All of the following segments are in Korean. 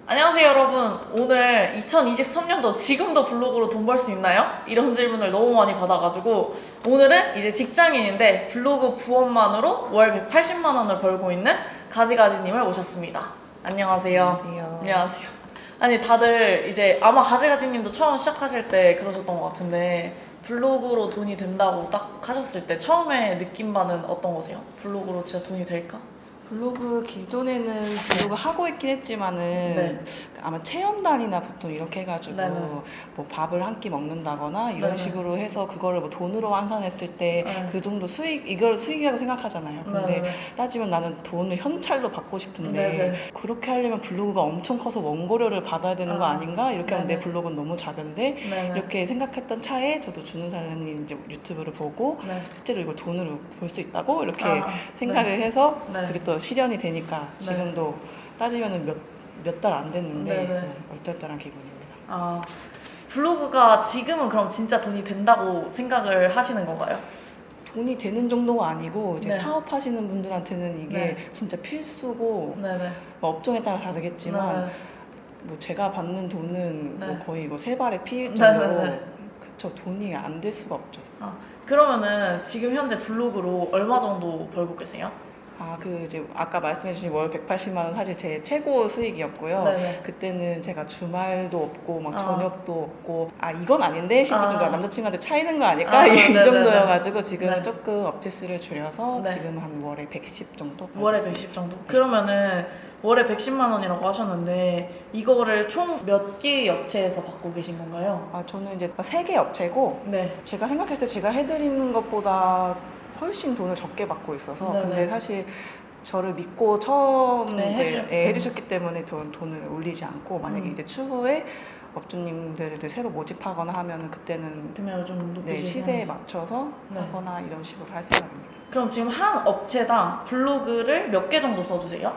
안녕하세요 여러분. 오늘 2023년도 지금도 블로그로 돈 벌 수 있나요? 이런 질문을 너무 많이 받아가지고 오늘은 이제 직장인인데 블로그 부업만으로 월 180만 원을 벌고 있는 가지가지님을 모셨습니다. 안녕하세요. 안녕하세요. 안녕하세요. 아니 다들 이제 아마 가지가지님도 처음 시작하실 때 그러셨던 것 같은데 블로그로 돈이 된다고 딱 하셨을 때 처음에 느낀 바는 어떤 거세요? 블로그로 진짜 돈이 될까? 블로그 기존에는 블로그 하고 있긴 했지만은 네. 아마 체험단이나 보통 이렇게 해가지고 네네. 뭐 밥을 한 끼 먹는다거나 이런 네네. 식으로 해서 그거를 뭐 돈으로 환산했을 때 네. 그 정도 수익, 이걸 수익이라고 생각하잖아요. 근데 네네. 따지면 나는 돈을 현찰로 받고 싶은데 네네. 그렇게 하려면 블로그가 엄청 커서 원고료를 받아야 되는 거 아, 아닌가? 이렇게 하면 내 네네. 블로그는 너무 작은데 네네. 이렇게 생각했던 차에 저도 주는 사장님 이제 유튜브를 보고 네. 실제로 이걸 돈으로 벌 수 있다고 이렇게 아, 생각을 해서 네. 그게 또 실현이 되니까 지금도 따지면은 몇 달 안 됐는데 네네. 얼떨떨한 기분입니다. 아, 블로그가 지금은 그럼 진짜 돈이 된다고 생각을 하시는 건가요? 돈이 되는 정도가 아니고 이제 네. 사업하시는 분들한테는 이게 네. 진짜 필수고 네네. 뭐 업종에 따라 다르겠지만 네. 뭐 제가 받는 돈은 네. 뭐 거의 뭐 세 발에 피일 네, 정도로 네, 네. 그쵸, 돈이 안 될 수가 없죠. 아, 그러면은 지금 현재 블로그로 얼마 정도 벌고 계세요? 아, 그 이제 아까 말씀해주신 월 180만 원 사실 제 최고 수익이었고요. 네네. 그때는 제가 주말도 없고 막 아. 저녁도 없고 아 이건 아닌데 싶을 아. 정도가 남자친구한테 차이는 거 아닐까 아, 이 네네네. 정도여가지고 지금은 네. 조금 업체 수를 줄여서 네. 지금 한 월에 110 정도 벌고 월에 있습니다. 110 정도? 그러면은 월에 110만 원이라고 하셨는데 이거를 총 몇 개의 업체에서 받고 계신 건가요? 아 저는 이제 3개 업체고 네. 제가 생각했을 때 제가 해드리는 것보다 훨씬 돈을 적게 받고 있어서 네네. 근데 사실 저를 믿고 처음 네, 이제 해주셨- 해주셨기 때문에 저는 돈을 올리지 않고 만약에 이제 추후에 업주님들을 이제 새로 모집하거나 하면은 그때는 금액을 좀 네, 높이시는 시세에 맞춰서 네. 하거나 이런 식으로 할 생각입니다. 그럼 지금 한 업체당 블로그를 몇 개 정도 써주세요?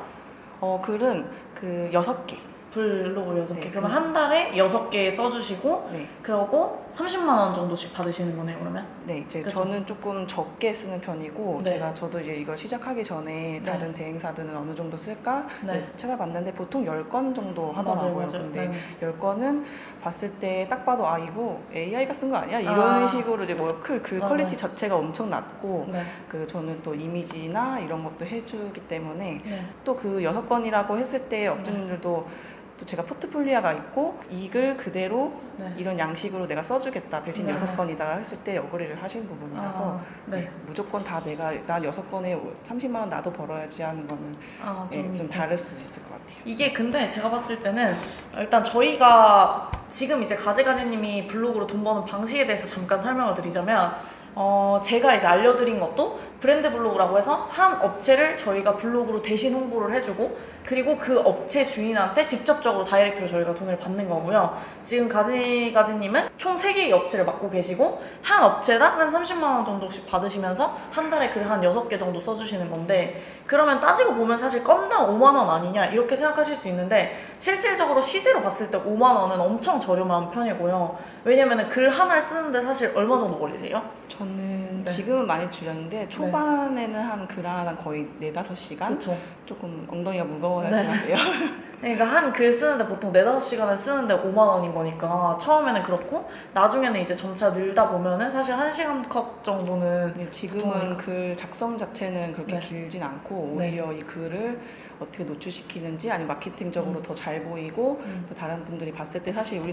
글은 그 6개. 블로그 6개. 네, 그러면 한 달에 6개 써주시고 네. 그러고 30만 원 정도씩 받으시는 거네요, 그러면? 네, 이제 그쵸? 저는 조금 적게 쓰는 편이고 네. 저도 이제 이걸 시작하기 전에 다른 대행사들은 어느 정도 쓸까 네. 찾아봤는데 보통 10건 정도 하더라고요. 맞아요. 근데 네. 10건은 봤을 때 딱 봐도 아 이거 AI가 쓴 거 아니야? 이런 아. 식으로 이제 뭐 글 퀄리티 네. 자체가 엄청 낮고 네. 그 저는 또 이미지나 이런 것도 해주기 때문에 네. 또 그 6건이라고 했을 때 업주님들도 또 제가 포트폴리오가 있고 이 글 그대로 네. 이런 양식으로 내가 써주겠다 대신 네. 6건이다 했을 때 어그리를 하신 부분이라서 아, 네. 네, 무조건 다 내가 난 6건에 30만 원 나도 벌어야지 하는 거는 아, 좀 다를 수도 있을 것 같아요. 이게 근데 제가 봤을 때는 일단 저희가 지금 이제 가재가재님이 블로그로 돈 버는 방식에 대해서 잠깐 설명을 드리자면 제가 이제 알려드린 것도 브랜드 블로그라고 해서 한 업체를 저희가 블로그로 대신 홍보를 해주고 그리고 그 업체 주인한테 직접적으로 다이렉트로 저희가 돈을 받는 거고요. 지금 가지가지님은 총 3개의 업체를 맡고 계시고 한 업체당 한 30만 원 정도씩 받으시면서 한 달에 글 한 6개 정도 써주시는 건데 그러면 따지고 보면 사실 건당 5만 원 아니냐 이렇게 생각하실 수 있는데 실질적으로 시세로 봤을 때 5만 원은 엄청 저렴한 편이고요. 왜냐면 글 하나를 쓰는데 사실 얼마 정도 걸리세요? 저는 네. 지금은 많이 줄였는데 초반에는 한 글 하나당 거의 4-5시간? 그렇죠. 조금 엉덩이가 무거워야지만 돼요. 그러니까 한 글 쓰는데 보통 4-5시간을 쓰는데 5만 원인 거니까 처음에는 그렇고 나중에는 이제 점차 늘다 보면은 사실 1시간 컷 정도는 네, 지금은 보통이니까. 글 작성 자체는 그렇게 네. 길진 않고 네. 오히려 이 글을 어떻게 노출시키는지 아니면 마케팅적으로 더 잘 보이고 또 다른 분들이 봤을 때 사실 우리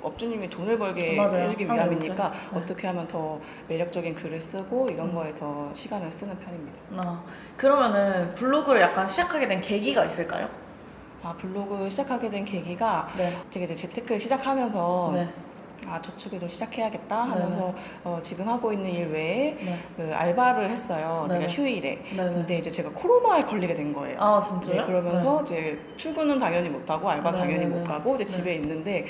업주님이 돈을 벌게 맞아요. 해주기 하는 위함이니까 거죠. 네. 어떻게 하면 더 매력적인 글을 쓰고 이런 거에 더 시간을 쓰는 편입니다. 그러면은 블로그를 약간 시작하게 된 계기가 있을까요? 아, 블로그 시작하게 된 계기가 네. 제가 이제 재테크를 시작하면서 네. 아, 저축을 좀 시작해야겠다 네네. 하면서 지금 하고 있는 일 외에 네. 그 알바를 했어요. 네네. 내가 휴일에. 네네. 근데 이제 제가 코로나에 걸리게 된 거예요. 아, 진짜요? 네, 그러면서 이제 출근은 당연히 못 하고 알바 네네네. 당연히 못 가고 이제 네. 집에 있는데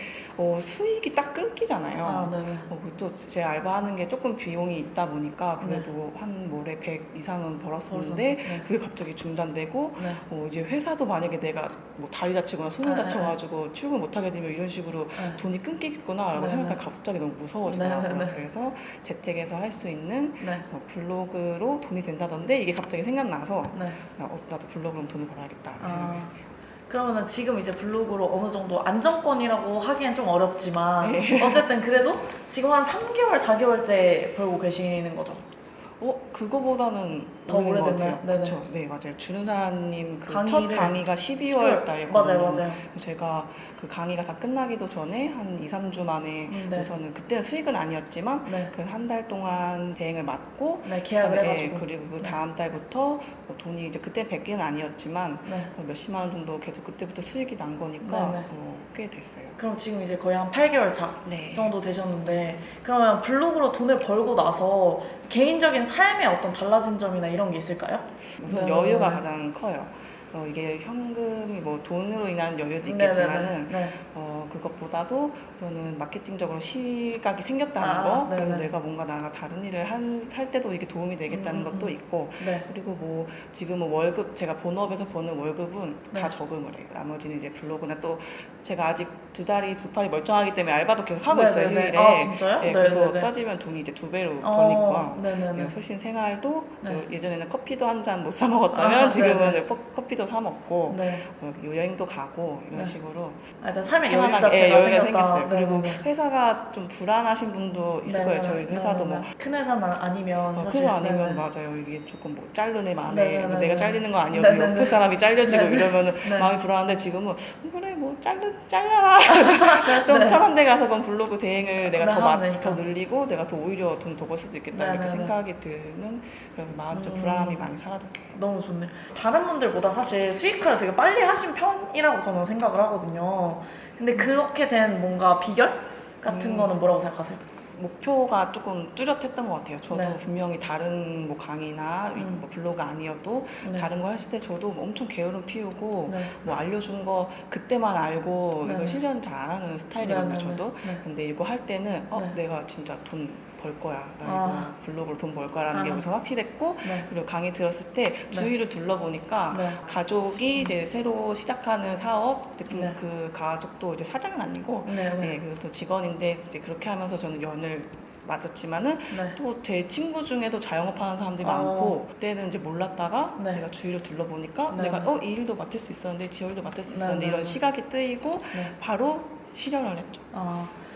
수익이 딱 끊기잖아요. 아, 네네. 또 제 알바하는 게 조금 비용이 있다 보니까 그래도 한 월에 100 이상은 벌었었는데 네. 그게 갑자기 중단되고 네. 이제 회사도 만약에 내가 뭐 다리 다치거나 손을 네, 다쳐가지고 출근 못 하게 되면 이런 식으로 네. 돈이 끊기겠구나라고 네, 생각하니까 갑자기 너무 무서워지더라고요. 네, 네. 그래서 재택에서 할 수 있는 네. 블로그로 돈이 된다던데 이게 갑자기 생각나서 네. 나도 블로그로 돈을 벌어야겠다 이 아. 생각을 했어요. 그러면은 지금 이제 블로그로 어느 정도 안정권이라고 하기엔 좀 어렵지만 네. 어쨌든 그래도 지금 한 3개월, 4개월째 벌고 계시는 거죠? 그거보다는 더 오래된 것 오래됐나요? 같아요. 네네. 그렇죠. 네, 맞아요. 주는사님 그 첫 강의를 강의가 12월 달이거든요. 맞아요, 맞아요. 제가 그 강의가 다 끝나기도 전에 한 2, 3주 만에 네. 저는 그때는 수익은 아니었지만 네. 그 한 달 동안 대행을 맡고 네, 계약을 그다음에, 해가지고. 그리고 그 네. 다음 달부터 뭐 돈이 이제 그때 100개는 아니었지만 네. 몇십만 원 정도 계속 그때부터 수익이 난 거니까 네네. 꽤 됐어요. 그럼 지금 이제 거의 한 8개월 차 네. 정도 되셨는데 그러면 블로그로 돈을 벌고 나서 개인적인 삶에 어떤 달라진 점이나 이런 게 있을까요? 우선 네. 여유가 가장 커요. 이게 현금이 뭐 돈으로 인한 여유도 있겠지만은 네네네. 네. 그것보다도 저는 마케팅적으로 시각이 생겼다는 아, 거, 네네. 그래서 내가 뭔가 나가 다른 일을 할 때도 이게 도움이 되겠다는 것도 있고, 네. 그리고 뭐 지금은 월급, 제가 본업에서 버는 월급은 네. 다 저금을 해요. 나머지는 이제 블로그나 또 제가 아직 두 팔이 멀쩡하기 때문에 알바도 계속 하고 있어요, 네네네. 휴일에. 아, 진짜요? 네, 그래서 네네네. 따지면 돈이 이제 2배로 버니까 네네네. 훨씬 생활도 네. 예전에는 커피도 한 잔 못 사 먹었다면 아, 지금은 네네. 커피도 사 먹고 네. 여행도 가고 이런 네. 식으로 일단 삶의 여유 편안하게 자체가 여유가 생겼다. 생겼어요. 그리고 네네네. 회사가 좀 불안하신 분도 있을 네네네. 거예요. 저희 회사도 뭐 네네네. 큰 회사는 아니면 사실 그거 아니면 네네. 맞아요. 이게 조금 뭐 자르네 마네. 네네네. 뭐 내가 잘리는 거 아니어도 네네네. 옆에 사람이 잘려지고 네네. 이러면은 네. 마음이 불안한데 지금은 그래 뭐 잘라라. 내가 좀 네. 편한 데 가서 그럼 블로그 대행을 내가 네, 더, 하면 되니까. 더 늘리고 내가 더 오히려 돈 더 벌 수도 있겠다 이렇게 네네네. 생각이 드는 그런 마음 좀 불안함이 많이 사라졌어요. 너무 좋네. 다른 분들보다 사실 수익화를 되게 빨리 하신 편이라고 저는 생각을 하거든요. 근데 그렇게 된 뭔가 비결 같은 거는 뭐라고 생각하세요? 목표가 조금 뚜렷했던 것 같아요. 저도 네. 분명히 다른 뭐 강의나 뭐 블로그 아니어도 네. 다른 거 했을 때 저도 엄청 게으름 피우고 네. 뭐 알려준 거 그때만 알고 네. 이거 실현 잘 안 하는 스타일이거든요. 네. 저도. 네. 근데 이거 할 때는 네. 내가 진짜 돈 벌 거야. 나 아. 이거 블로그로 돈 벌 거야라는 게 아. 우선 확실했고 네. 그리고 강의 들었을 때 주위를 둘러보니까 네. 가족이 이제 새로 시작하는 사업 네. 그 가족도 이제 사장은 아니고 네. 네. 그것도 직원인데 이제 그렇게 하면서 저는 연을 맞았지만은 네. 또 제 친구 중에도 자영업하는 사람들이 어. 많고 그때는 이제 몰랐다가 네. 내가 주위를 둘러보니까 네. 내가 이 일도 맡을 수 있었는데 저 일도 맡을 수 네. 있었는데 네. 이런 네. 시각이 뜨이고 네. 바로 실현을 했죠.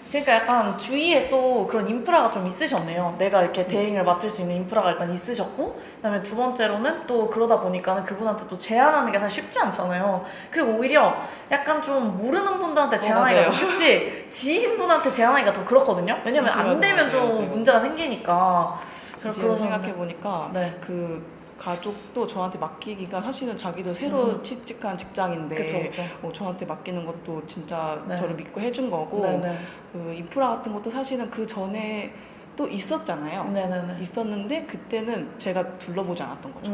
그러니까 약간 주위에 또 그런 인프라가 좀 있으셨네요. 내가 이렇게 대행을 맡을 수 있는 인프라가 일단 있으셨고, 그다음에 두 번째로는 또 그러다 보니까는 그분한테 또 제안하는 게 사실 쉽지 않잖아요. 그리고 오히려 약간 좀 모르는 분들한테 제안하기가 맞아요. 더 쉽지 지인분한테 제안하기가 더 그렇거든요. 왜냐면 맞아, 안 맞아, 되면 맞아요, 또 맞아요. 문제가 생기니까. 지금 생각해 보니까 네. 그 가족도 저한테 맡기기가 사실은 자기도 새로 취직한 직장인데 그쵸. 저한테 맡기는 것도 진짜 네. 저를 믿고 해준 거고 네네. 그 인프라 같은 것도 사실은 그 전에 또 있었잖아요. 네네네. 있었는데 그때는 제가 둘러보지 않았던 거죠.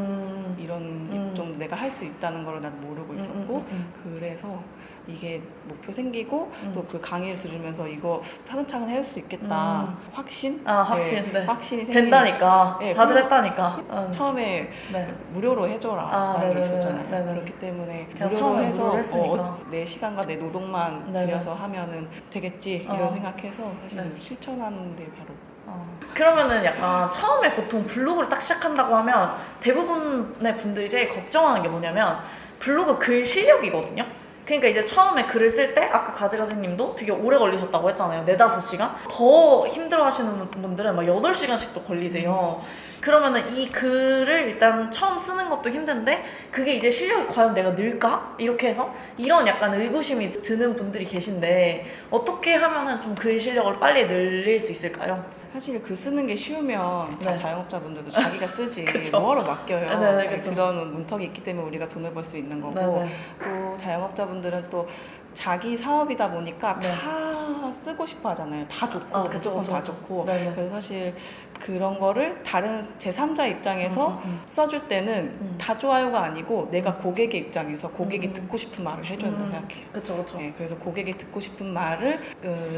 이런 음. 정도 내가 할 수 있다는 걸 나도 모르고 있었고 그래서 이게 목표 생기고 또 그 강의를 들으면서 이거 차근차근 할 수 있겠다 확신? 확신. 네. 확신이 생기니까 된다니까. 네, 다들 그리고 했다니까. 처음에 네. 무료로 해줘라 라는 게 네네네. 있었잖아요. 네네. 그렇기 때문에 그냥 무료로 처음에 해서 무료로 했으니까. 내 시간과 내 노동만 네네. 들여서 하면은 되겠지 이런 생각해서 사실 네. 실천하는데 바로 그러면은 약간 처음에 보통 블로그를 딱 시작한다고 하면 대부분의 분들이 제일 걱정하는 게 뭐냐면 블로그 글 실력이거든요. 그러니까 이제 처음에 글을 쓸 때 아까 가지가지님도 되게 오래 걸리셨다고 했잖아요. 4-5시간? 더 힘들어 하시는 분들은 막 8시간씩도 걸리세요. 그러면은 이 글을 일단 처음 쓰는 것도 힘든데 그게 이제 실력이 과연 내가 늘까? 이렇게 해서 이런 약간 의구심이 드는 분들이 계신데 어떻게 하면은 좀 글 실력을 빨리 늘릴 수 있을까요? 사실 글 쓰는 게 쉬우면 다 네. 자영업자분들도 자기가 쓰지 그쵸. 뭐하러 맡겨요. 네네, 그쵸. 그런 문턱이 있기 때문에 우리가 돈을 벌 수 있는 거고 네네. 또 자영업자분들은 또 자기 사업이다 보니까 네. 다 쓰고 싶어 하잖아요. 다 좋고 그쵸, 무조건 그쵸, 다 그쵸. 좋고 네네. 그래서 사실 그런 거를 다른 제3자 입장에서 써줄 때는 다 좋아요가 아니고 내가 고객의 입장에서 고객이 듣고 싶은 말을 해줘야 된다고 생각해요. 그쵸. 네, 그래서 고객이 듣고 싶은 말을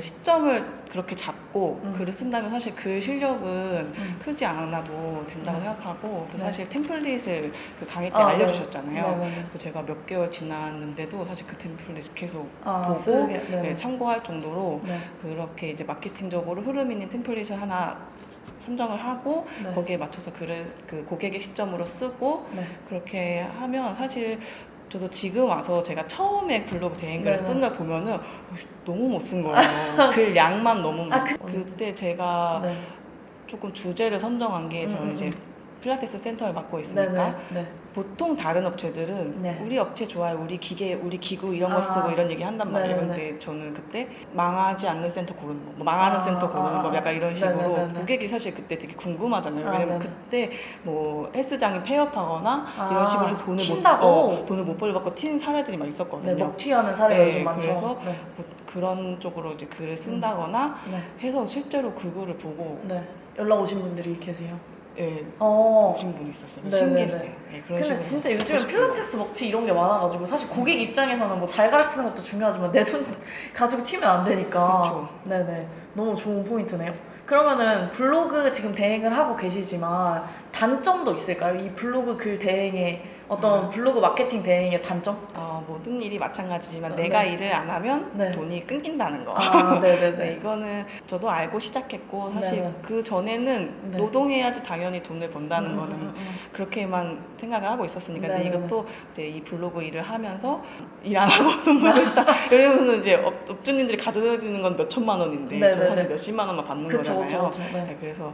시점을 그렇게 잡고 글을 쓴다면 사실 글 실력은 크지 않아도 된다고 생각하고 또 네. 사실 템플릿을 그 강의 때 네. 알려주셨잖아요. 네네. 그 제가 몇 개월 지났는데도 사실 그 템플릿 계속 보고 쓰게. 네네. 참고할 정도로 네. 그렇게 이제 마케팅적으로 흐름 있는 템플릿을 하나 선정을 하고 네. 거기에 맞춰서 글을 그 고객의 시점으로 쓰고 네. 그렇게 하면 사실 저도 지금 와서 제가 처음에 블로그 대행글을 네네. 쓴 걸 보면은 너무 못 쓴 거예요. 글 양만 너무 아, 그때 제가 네. 조금 주제를 선정한 게 저는 이제 필라테스 센터를 맡고 있으니까 네네. 네. 보통 다른 업체들은 네. 우리 업체 좋아요, 우리 기계, 우리 기구 이런 거 아. 쓰고 이런 얘기 한단 말이에요. 네네네. 근데 저는 그때 망하지 않는 센터 고르는 거, 뭐 망하는 아, 센터 고르는 거, 약간 이런 식으로 네네네네. 고객이 사실 그때 되게 궁금하잖아요. 아, 왜냐면 네네. 그때 뭐 헬스장이 폐업하거나 아, 이런 식으로 해서 튄다고? 돈을 못 벌받고 튄 사례들이 막 네, 있었거든요. 먹튀하는 사례가 네, 요즘 많죠. 그래서 네. 뭐 그런 쪽으로 이제 글을 쓴다거나 네. 해서 실제로 그 글을 보고 네. 연락 오신 분들이 계세요. 예, 어. 오신 분이 있었어요. 네네네. 신기했어요. 예, 그런 근데 식으로 진짜 듣고 요즘엔 싶어요. 필라테스 먹튀 이런 게 많아가지고 사실 고객 입장에서는 뭐 잘 가르치는 것도 중요하지만 내 돈 가지고 튀면 안 되니까. 그쵸. 네네. 너무 좋은 포인트네요. 그러면은 블로그 지금 대행을 하고 계시지만 단점도 있을까요? 이 블로그 글 대행의 어떤 블로그 마케팅 대행의 단점? 모든 일이 마찬가지지만 네. 내가 일을 안 하면 네. 돈이 끊긴다는 거. 아, 네네네. 네, 이거는 저도 알고 시작했고 사실 네네. 그 전에는 네. 노동해야지 당연히 돈을 번다는 거는 음. 그렇게만 생각을 하고 있었으니까. 근데 네네네. 이것도 이제 이 블로그 일을 하면서 일 안 하고 돈 벌고 싶다. 왜냐면은 이제 업주님들이 가져다주는 건 몇 천만 원인데 저는 네네네. 사실 몇십만 원만 받는 그쵸, 거잖아요. 그쵸, 그쵸. 네. 네, 그래서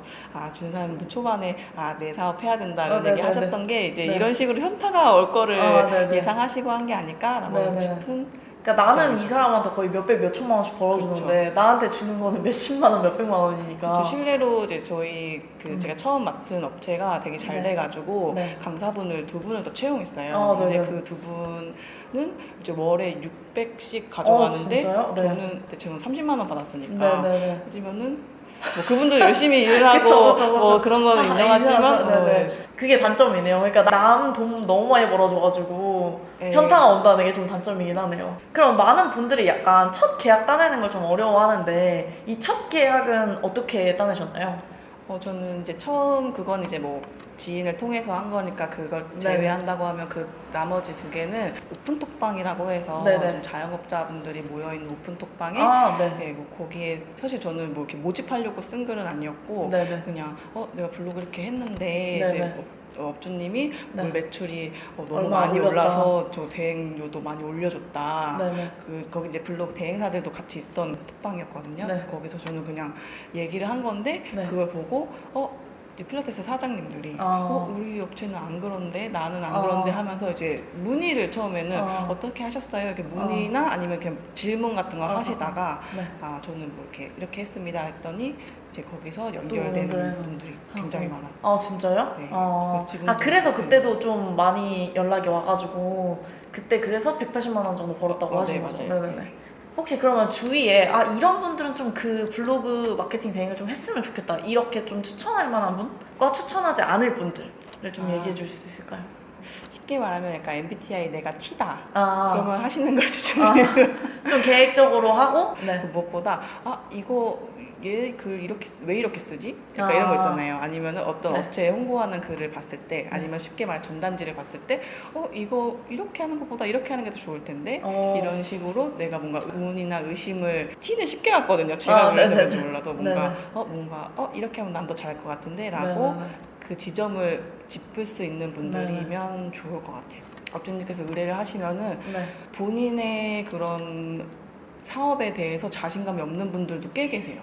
준사님도 초반에 내 사업 해야 된다는 네네네. 얘기 하셨던 게 이제 네. 이런 식으로 현타가 올 거를 네네. 예상하시고 한 게 아닐까라고 네네. 싶은. 그러니까 나는 진짜 이 사람한테 거의 몇백 몇천만 원씩 벌어주는데 나한테 주는 거는 몇십만 원 몇백만 원이니까. 그렇죠. 실례로 이제 저희 제가 처음 맡은 업체가 되게 잘 네. 돼가지고 네. 강사분을 2분을 더 채용했어요. 아, 근데 네네. 그 2분은 이제 월에 600씩 가져가는데 진짜요? 네. 저는 그때 제가 30만 원 받았으니까 네네네. 하지만은 뭐 그분들 열심히 일을 하고 그쵸, 그쵸, 그쵸. 뭐 그런 거는 인정하지만 인정하죠. 네네. 그게 단점이네요. 그러니까 남 돈 너무 많이 벌어줘가지고 네. 현타가 온다는 게 좀 단점이긴 하네요. 그럼 많은 분들이 약간 첫 계약 따내는 걸 좀 어려워하는데 이 첫 계약은 어떻게 따내셨나요? 저는 이제 처음 그건 이제 뭐 지인을 통해서 한 거니까 그걸 네네. 제외한다고 하면 그 나머지 2개는 오픈톡방이라고 해서 네네. 좀 자영업자분들이 모여있는 오픈톡방에 아, 네. 네, 뭐 거기에 사실 저는 뭐 이렇게 모집하려고 쓴 글은 아니었고 네네. 그냥 내가 블로그 이렇게 했는데 네네. 이제 업주님이 네. 물 매출이 너무 얼마나 많이 올렸다. 올라서 저 대행료도 많이 올려줬다. 네네. 거기 이제 블로그 대행사들도 같이 있던 톡방이었거든요. 네. 그래서 거기서 저는 그냥 얘기를 한 건데 네. 그걸 보고 이제 필라테스 사장님들이 우리 업체는 안 그런데 나는 안 그런데 하면서 이제 문의를 처음에는 어떻게 하셨어요? 이렇게 문의나 아니면 그냥 질문 같은 거 하시다가 네. 저는 뭐 이렇게 했습니다 했더니 이제 거기서 연결해서. 연결되는 분들이 굉장히 많았어요. 아, 진짜요? 네. 아, 그래서 그때도 좀 많이 연락이 와가지고 그때 그래서 180만 원 정도 벌었다고 하신 네, 거죠? 맞아요. 네네네. 혹시 그러면 주위에 이런 분들은 좀 그 블로그 마케팅 대행을 좀 했으면 좋겠다 이렇게 좀 추천할 만한 분과 추천하지 않을 분들을 좀 얘기해 주실 수 있을까요? 쉽게 말하면 약간 MBTI 내가 T다. 그러면 아, 하시는 걸 추천드려요. 좀 계획적으로 하고 네. 무엇보다 이거 얘 글 이렇게 왜 이렇게 쓰지? 약간 이런 거 있잖아요. 아니면은 어떤 네. 업체에 홍보하는 글을 봤을 때, 아니면 쉽게 말해 전단지를 봤을 때, 이거 이렇게 하는 것보다 이렇게 하는 게 더 좋을 텐데 이런 식으로 내가 뭔가 의문이나 의심을 T는 쉽게 갔거든요. 제가 그래서 네네네. 그런지 몰라도 뭔가 네네. 이렇게 하면 난 더 잘할 것 같은데라고 네네네. 그 지점을 짚을 수 있는 분들이면 좋을 것 같아요. 업주님께서 의뢰를 하시면은 네. 본인의 그런 사업에 대해서 자신감이 없는 분들도 꽤 계세요.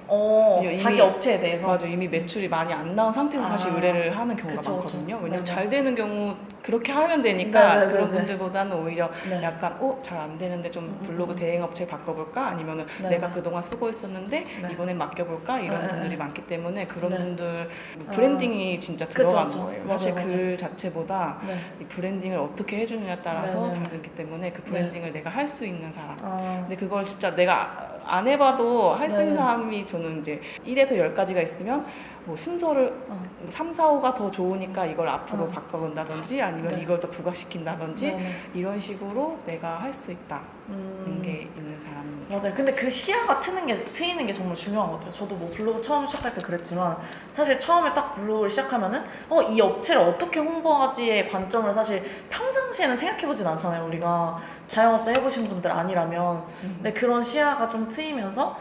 이미- 자기 업체에 대해서 맞아, 이미 매출이 많이 안 나온 상태에서 사실 의뢰를 하는 경우가 그쵸, 많거든요. 그쵸. 왜냐면 네네. 잘 되는 경우 그렇게 하면 되니까 네네네네. 그런 분들보다는 오히려 네. 약간 잘 안 되는데 좀 블로그 대행 업체 바꿔볼까? 아니면은 네네. 내가 그동안 쓰고 있었는데 네. 이번엔 맡겨볼까? 이런 네네. 분들이 많기 때문에 그런 네. 분들 브랜딩이 진짜 들어가는 그쵸. 거예요. 맞아요, 사실 맞아요. 글 자체보다 네. 이 브랜딩을 어떻게 해주느냐에 따라서 네네. 다르기 때문에 그 브랜딩을 내가 할 수 있는 사람. 근데 그걸 진짜 내가 안 해봐도 할 수 있는 네. 사람이 저는 이제 1에서 10가지가 있으면 뭐 순서를 3, 4, 5가 더 좋으니까 이걸 앞으로 바꿔본다든지 아니면 네. 이걸 더 부각시킨다든지 네네. 이런 식으로 내가 할 수 있다 게 있는 사람. 맞아요. 근데 그 시야가 트이는 게 정말 중요한 것 같아요. 저도 뭐 블로그 처음 시작할 때 그랬지만 사실 처음에 딱 블로그를 시작하면은 이 업체를 어떻게 홍보하지의 관점을 사실 평상시에는 생각해보진 않잖아요. 우리가 자영업자 해보신 분들 아니라면. 근데 그런 시야가 좀 트이면서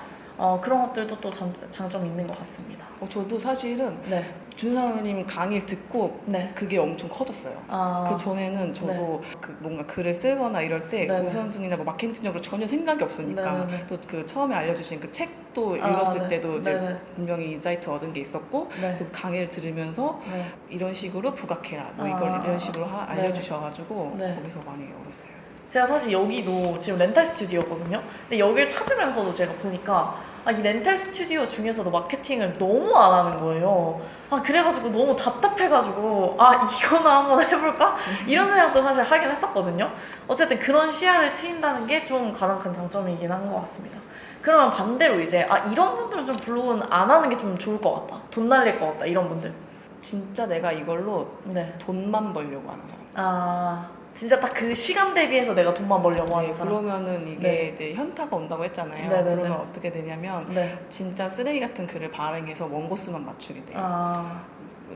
그런 것들도 또 장점이 있는 것 같습니다. 저도 사실은 네. 준사님 강의를 듣고 네. 그게 엄청 커졌어요. 아, 그 전에는 저도 그 뭔가 글을 쓰거나 이럴 때 네네. 우선순위나 뭐 마케팅적으로 전혀 생각이 없으니까 네네네. 또 그 처음에 알려주신 그 책도 아, 읽었을 네. 때도 이제 네네. 분명히 인사이트 얻은 게 있었고 네. 또 강의를 들으면서 네. 이런 식으로 부각해라 뭐 아, 이걸 이런 식으로 네. 알려주셔가지고 네. 거기서 많이 얻었어요. 제가 사실 여기도 지금 렌탈 스튜디오거든요. 근데 여기를 찾으면서도 제가 보니까 이 렌탈 스튜디오 중에서도 마케팅을 너무 안 하는 거예요. 그래가지고 너무 답답해가지고 이거나 한번 해볼까? 이런 생각도 사실 하긴 했었거든요. 어쨌든 그런 시야를 트인다는 게 좀 가장 큰 장점이긴 한 것 같습니다. 그러면 반대로 이제 이런 분들은 좀 블로그는 안 하는 게 좀 좋을 것 같다. 돈 날릴 것 같다. 이런 분들. 진짜 내가 이걸로 네. 돈만 벌려고 하는 사람. 진짜 딱 그 시간 대비해서 내가 돈만 벌려고 하는 사람. 그러면은 이게 네. 이제 현타가 온다고 했잖아요. 네네네. 그러면 어떻게 되냐면 네. 진짜 쓰레기 같은 글을 발행해서 원고수만 맞추게 돼요.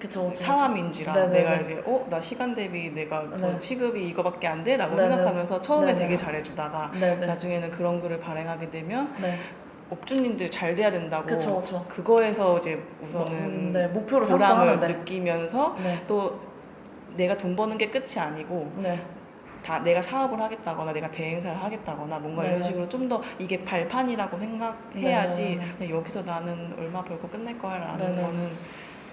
그쵸. 차함인지라 네네네. 내가 이제 나 시간 대비 내가 네. 시급이 이거밖에 안 돼? 라고 네네. 생각하면서 처음에 네네. 되게 잘해주다가 네네. 나중에는 그런 글을 발행하게 되면 네. 업주님들 잘 돼야 된다고 그쵸. 그거에서 이제 우선은 네, 목표를 보람을 삼고 하는데. 느끼면서 네. 또 내가 돈 버는 게 끝이 아니고 네. 다 내가 사업을 하겠다거나 내가 대행사를 하겠다거나 뭔가 이런 네네. 식으로 좀 더 이게 발판이라고 생각해야지 네네네. 그냥 여기서 나는 얼마 벌고 끝낼 거야 라는 네네. 거는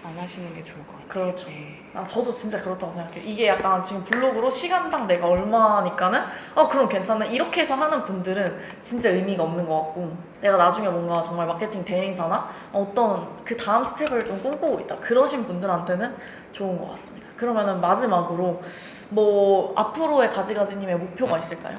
안 하시는 게 좋을 것 같아요. 그렇죠. 네. 저도 진짜 그렇다고 생각해요. 이게 약간 지금 블로그로 시간당 내가 얼마니까는 그럼 괜찮네. 이렇게 해서 하는 분들은 진짜 의미가 없는 것 같고 내가 나중에 뭔가 정말 마케팅 대행사나 어떤 그 다음 스텝을 좀 꿈꾸고 있다. 그러신 분들한테는 좋은 것 같습니다. 그러면은 마지막으로 뭐 앞으로의 가지가지님의 목표가 있을까요?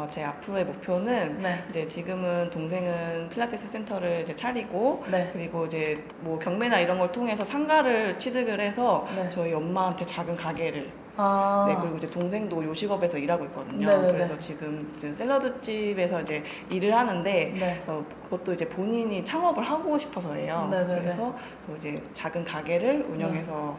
제 앞으로의 목표는 네. 이제 지금은 동생은 필라테스 센터를 이제 차리고 네. 그리고 이제 뭐 경매나 이런 걸 통해서 상가를 취득을 해서 네. 저희 엄마한테 작은 가게를 그리고 이제 동생도 요식업에서 일하고 있거든요. 네네네. 그래서 지금 이제 샐러드 집에서 이제 일을 하는데 네. 그것도 이제 본인이 창업을 하고 싶어서예요. 네네네. 그래서 저 이제 작은 가게를 운영해서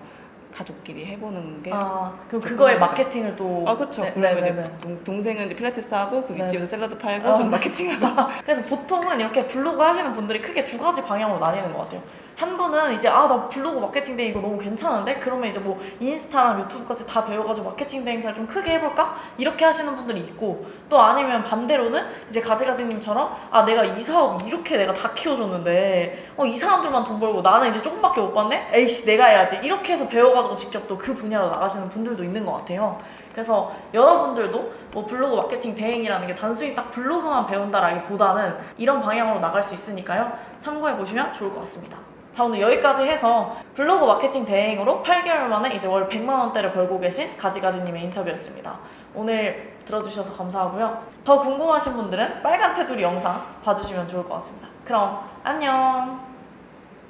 가족끼리 해보는 게 그럼 제 그거에 꿈입니다. 마케팅을 또 그렇죠. 네, 그러면 네네네. 이제 동생은 이제 필라테스 하고 그 네. 윗집에서 샐러드 팔고 저는 마케팅하고 그래서 보통은 이렇게 블로그 하시는 분들이 크게 두 가지 방향으로 나뉘는 것 같아요. 한 분은 이제 나 블로그 마케팅 대행 이거 너무 괜찮은데? 그러면 이제 뭐 인스타랑 유튜브까지 다 배워가지고 마케팅 대행사를 좀 크게 해볼까? 이렇게 하시는 분들이 있고 또 아니면 반대로는 이제 가지가지님처럼 내가 이 사업 이렇게 내가 다 키워줬는데 이 사람들만 돈 벌고 나는 이제 조금밖에 못 받네? 에이씨 내가 해야지 이렇게 해서 배워가지고 직접 또 그 분야로 나가시는 분들도 있는 것 같아요. 그래서 여러분들도 뭐 블로그 마케팅 대행이라는 게 단순히 딱 블로그만 배운다라기보다는 이런 방향으로 나갈 수 있으니까요. 참고해보시면 좋을 것 같습니다. 자, 오늘 여기까지 해서 블로그 마케팅 대행으로 8개월 만에 이제 월 100만 원대를 벌고 계신 가지가지님의 인터뷰였습니다. 오늘 들어주셔서 감사하고요. 더 궁금하신 분들은 빨간 테두리 영상 봐주시면 좋을 것 같습니다. 그럼 안녕!